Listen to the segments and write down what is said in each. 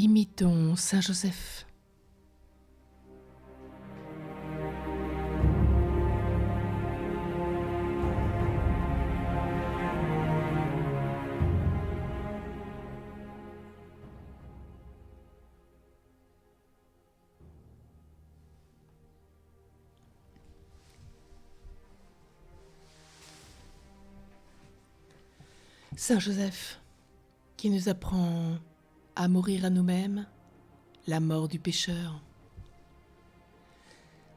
Imitons Saint Joseph. Saint Joseph, qui nous apprend à mourir à nous-mêmes, la mort du pécheur.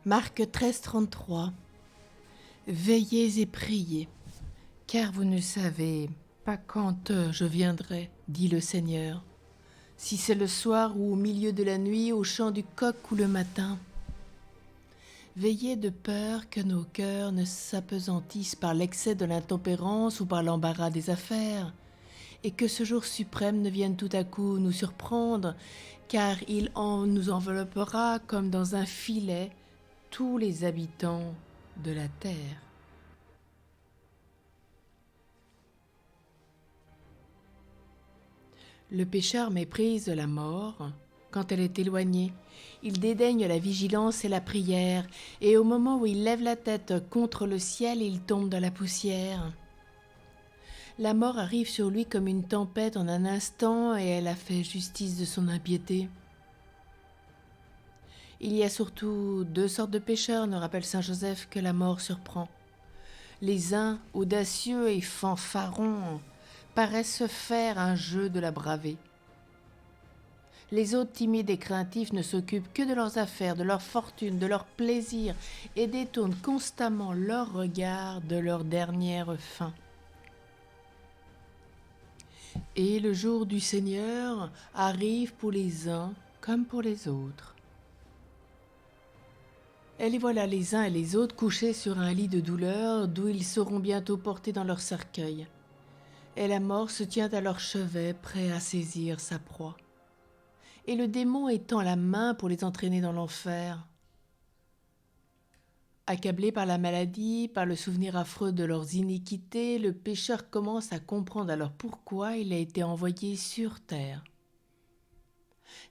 Marc 13, 33. Veillez et priez, car vous ne savez pas quand je viendrai, dit le Seigneur. Si c'est le soir ou au milieu de la nuit, au chant du coq ou le matin. Veillez de peur que nos cœurs ne s'apesantissent par l'excès de l'intempérance ou par l'embarras des affaires, et que ce jour suprême ne vienne tout à coup nous surprendre, car il nous enveloppera comme dans un filet tous les habitants de la terre. Le pécheur méprise la mort quand elle est éloignée. Il dédaigne la vigilance et la prière, et au moment où il lève la tête contre le ciel, il tombe dans la poussière. La mort arrive sur lui comme une tempête en un instant, et elle a fait justice de son impiété. Il y a surtout deux sortes de pécheurs, nous rappelle saint Joseph, que la mort surprend. Les uns, audacieux et fanfarons, paraissent se faire un jeu de la braver. Les autres, timides et craintifs, ne s'occupent que de leurs affaires, de leur fortune, de leurs plaisirs, et détournent constamment leur regard de leur dernière fin. Et le jour du Seigneur arrive pour les uns comme pour les autres. Et les voilà les uns et les autres couchés sur un lit de douleur d'où ils seront bientôt portés dans leur cercueil. Et la mort se tient à leur chevet, prêt à saisir sa proie. Et le démon étend la main pour les entraîner dans l'enfer. Accablé par la maladie, par le souvenir affreux de leurs iniquités, le pécheur commence à comprendre alors pourquoi il a été envoyé sur terre.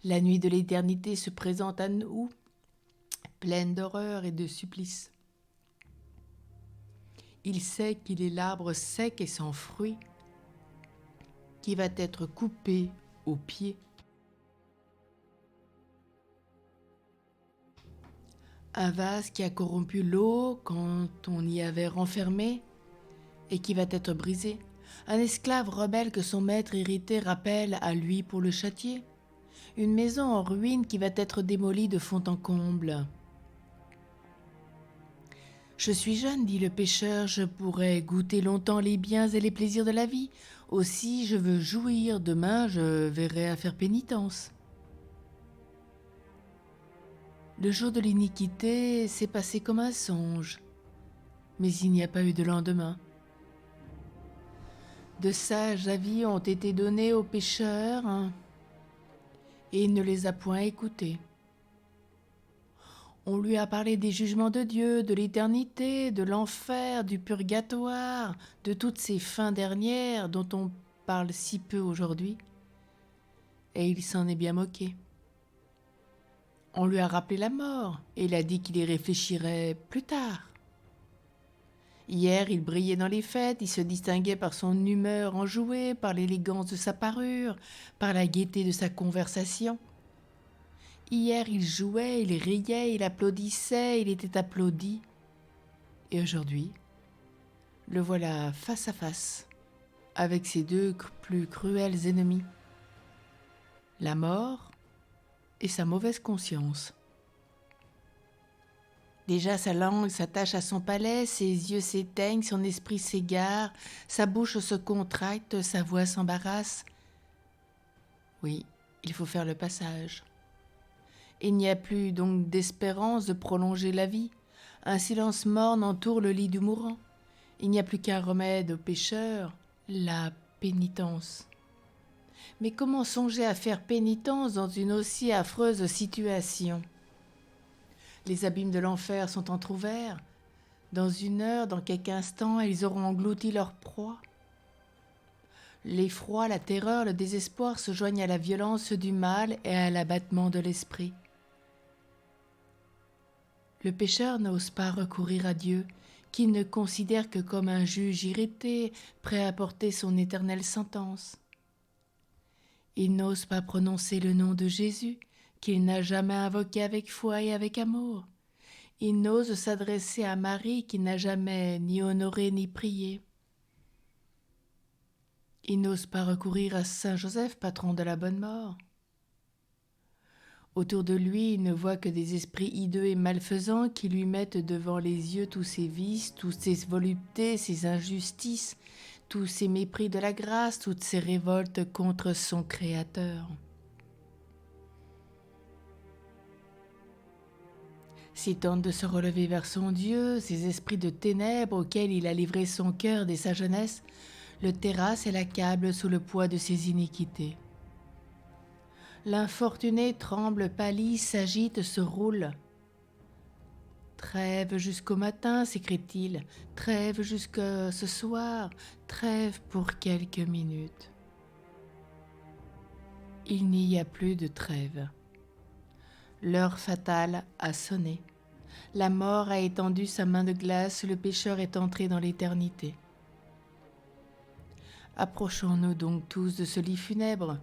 La nuit de l'éternité se présente à nous, pleine d'horreur et de supplices. Il sait qu'il est l'arbre sec et sans fruit, qui va être coupé au pied. Un vase qui a corrompu l'eau quand on y avait renfermé et qui va être brisé. Un esclave rebelle que son maître irrité rappelle à lui pour le châtier. Une maison en ruine qui va être démolie de fond en comble. Je suis jeune, dit le pécheur, je pourrais goûter longtemps les biens et les plaisirs de la vie. Aussi, je veux jouir, demain je verrai à faire pénitence. Le jour de l'iniquité s'est passé comme un songe, mais il n'y a pas eu de lendemain. De sages avis ont été donnés aux pécheurs, et il ne les a point écoutés. On lui a parlé des jugements de Dieu, de l'éternité, de l'enfer, du purgatoire, de toutes ces fins dernières dont on parle si peu aujourd'hui, et il s'en est bien moqué. On lui a rappelé la mort, et il a dit qu'il y réfléchirait plus tard. Hier, il brillait dans les fêtes, il se distinguait par son humeur enjouée, par l'élégance de sa parure, par la gaieté de sa conversation. Hier, il jouait, il riait, il applaudissait, il était applaudi. Et aujourd'hui, le voilà face à face, avec ses deux plus cruels ennemis, la mort et sa mauvaise conscience. Déjà sa langue s'attache à son palais, ses yeux s'éteignent, son esprit s'égare, sa bouche se contracte, sa voix s'embarrasse. Oui, il faut faire le passage. Il n'y a plus donc d'espérance de prolonger la vie. Un silence morne entoure le lit du mourant. Il n'y a plus qu'un remède au pécheur, la pénitence. Mais comment songer à faire pénitence dans une aussi affreuse situation ? Les abîmes de l'enfer sont entr'ouverts. Dans une heure, dans quelques instants, ils auront englouti leur proie. L'effroi, la terreur, le désespoir se joignent à la violence du mal et à l'abattement de l'esprit. Le pécheur n'ose pas recourir à Dieu, qu'il ne considère que comme un juge irrité, prêt à porter son éternelle sentence. Il n'ose pas prononcer le nom de Jésus, qu'il n'a jamais invoqué avec foi et avec amour. Il n'ose s'adresser à Marie, qu'il n'a jamais ni honorée ni priée. Il n'ose pas recourir à Saint Joseph, patron de la bonne mort. Autour de lui, il ne voit que des esprits hideux et malfaisants qui lui mettent devant les yeux tous ses vices, toutes ses voluptés, ses injustices, tous ses mépris de la grâce, toutes ses révoltes contre son Créateur. S'il tente de se relever vers son Dieu, ces esprits de ténèbres auxquels il a livré son cœur dès sa jeunesse, le terrassent et l'accablent sous le poids de ses iniquités. L'infortuné tremble, pâlit, s'agite, se roule. « Trêve jusqu'au matin, s'écrie-t-il, trêve jusqu'à ce soir, trêve pour quelques minutes. » Il n'y a plus de trêve. L'heure fatale a sonné. La mort a étendu sa main de glace, le pécheur est entré dans l'éternité. Approchons-nous donc tous de ce lit funèbre,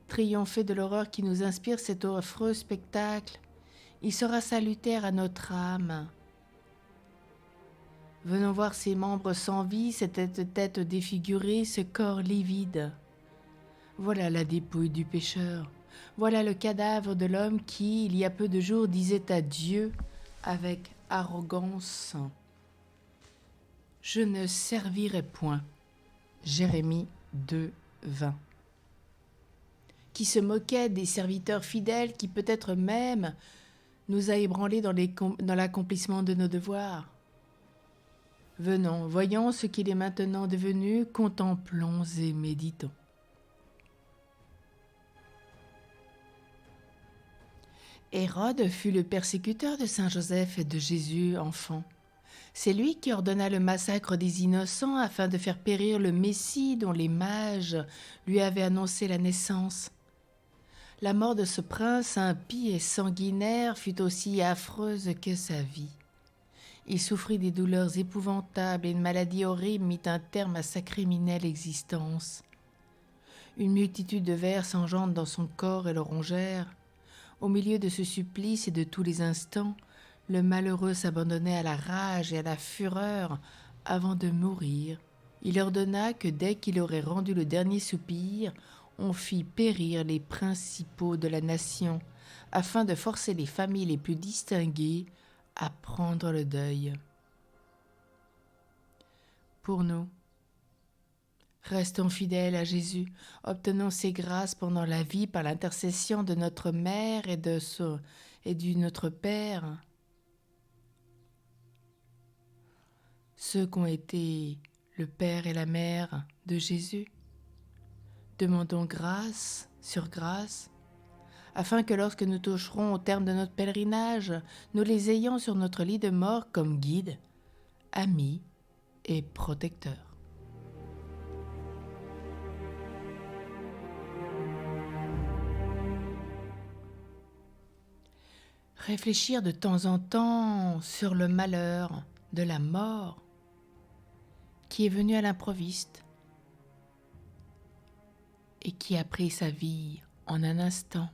triompher de l'horreur qui nous inspire cet affreux spectacle. Il sera salutaire à notre âme. Venons voir ces membres sans vie, cette tête défigurée, ce corps livide. Voilà la dépouille du pécheur. Voilà le cadavre de l'homme qui, il y a peu de jours, disait à Dieu avec arrogance « Je ne servirai point ». Jérémie 2, 20. Qui se moquait des serviteurs fidèles qui peut-être même nous a ébranlés dans l'accomplissement de nos devoirs. Venons, voyons ce qu'il est maintenant devenu, contemplons et méditons. Hérode fut le persécuteur de Saint Joseph et de Jésus enfant. C'est lui qui ordonna le massacre des innocents afin de faire périr le Messie dont les mages lui avaient annoncé la naissance. La mort de ce prince impie et sanguinaire fut aussi affreuse que sa vie. Il souffrit des douleurs épouvantables et une maladie horrible mit un terme à sa criminelle existence. Une multitude de vers s'engendrent dans son corps et le rongèrent. Au milieu de ce supplice et de tous les instants, le malheureux s'abandonnait à la rage et à la fureur avant de mourir. Il ordonna que dès qu'il aurait rendu le dernier soupir, on fit périr les principaux de la nation, afin de forcer les familles les plus distinguées à prendre le deuil. Pour nous, restons fidèles à Jésus, obtenons ses grâces pendant la vie par l'intercession de notre Mère et du notre Père. Ceux qui ont été le Père et la Mère de Jésus. Demandons grâce sur grâce, afin que lorsque nous toucherons au terme de notre pèlerinage, nous les ayons sur notre lit de mort comme guides, amis et protecteurs. Réfléchir de temps en temps sur le malheur de la mort qui est venu à l'improviste et qui a pris sa vie en un instant.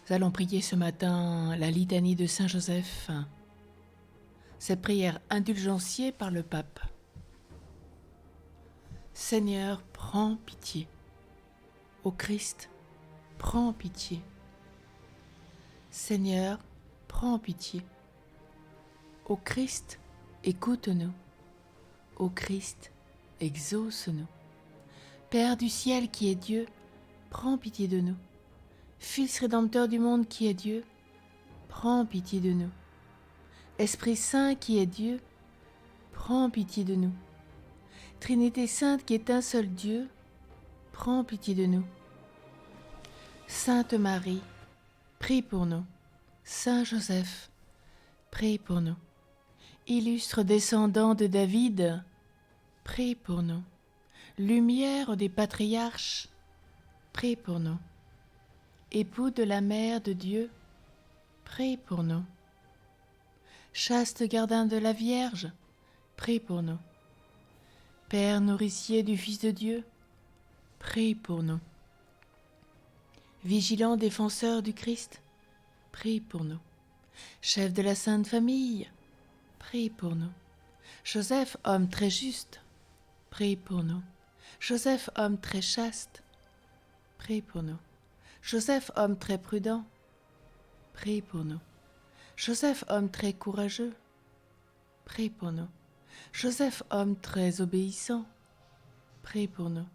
Nous allons prier ce matin la litanie de Saint Joseph, cette prière indulgenciée par le pape. Seigneur, prends pitié. Ô Christ, prends pitié. Seigneur, prends pitié. Ô Christ, écoute-nous. Ô Christ, exauce-nous. Père du ciel qui est Dieu, prends pitié de nous. Fils rédempteur du monde qui est Dieu, prends pitié de nous. Esprit Saint qui est Dieu, prends pitié de nous. Trinité sainte qui est un seul Dieu, prends pitié de nous. Sainte Marie, prie pour nous. Saint Joseph, prie pour nous. Illustre descendant de David, prie pour nous. Lumière des patriarches, prie pour nous. Époux de la Mère de Dieu, prie pour nous. Chaste gardien de la Vierge, prie pour nous. Père nourricier du Fils de Dieu, prie pour nous. Vigilant défenseur du Christ, prie pour nous. Chef de la Sainte Famille, prie pour nous. Joseph, homme très juste, prie pour nous. Joseph, homme très chaste, prie pour nous. Joseph, homme très prudent, prie pour nous. Joseph, homme très courageux, prie pour nous. Joseph, homme très obéissant, prie pour nous.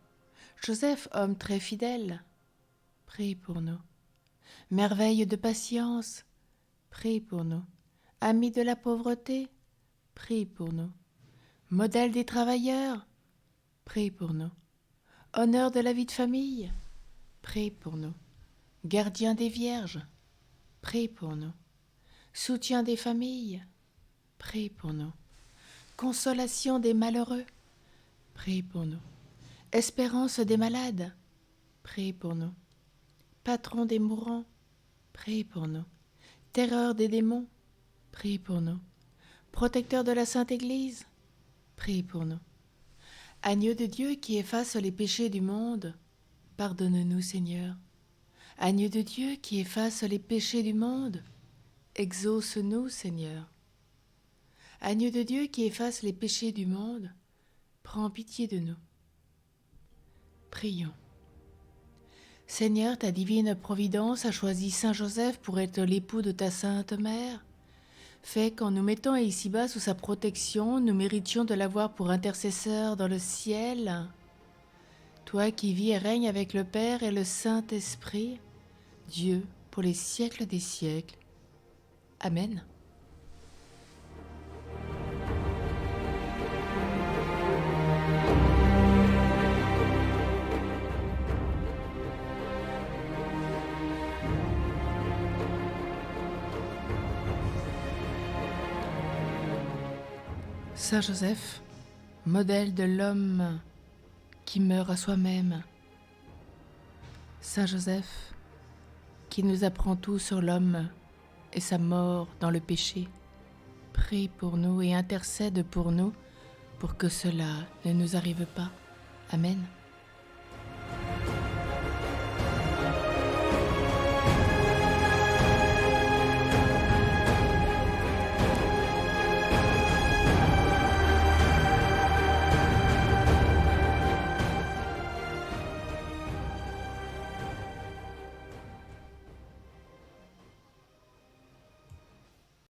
Joseph, homme très fidèle, prie pour nous. Merveille de patience, prie pour nous. Ami de la pauvreté, prie pour nous. Modèle des travailleurs, prie pour nous. Honneur de la vie de famille, prie pour nous. Gardien des vierges, prie pour nous. Soutien des familles, prie pour nous. Consolation des malheureux, prie pour nous. Espérance des malades, prie pour nous. Patron des mourants, prie pour nous. Terreur des démons, prie pour nous. Protecteur de la Sainte Église, prie pour nous. Agneau de Dieu qui efface les péchés du monde, pardonne-nous Seigneur. Agneau de Dieu qui efface les péchés du monde, exauce-nous Seigneur. Agneau de Dieu qui efface les péchés du monde, prends pitié de nous. Prions. Seigneur, ta divine providence a choisi Saint Joseph pour être l'époux de ta Sainte Mère. Fais qu'en nous mettant ici-bas sous sa protection, nous méritions de l'avoir pour intercesseur dans le ciel. Toi qui vis et règnes avec le Père et le Saint-Esprit, Dieu pour les siècles des siècles. Amen. Saint Joseph, modèle de l'homme qui meurt à soi-même. Saint Joseph, qui nous apprend tout sur l'homme et sa mort dans le péché, prie pour nous et intercède pour nous pour que cela ne nous arrive pas. Amen.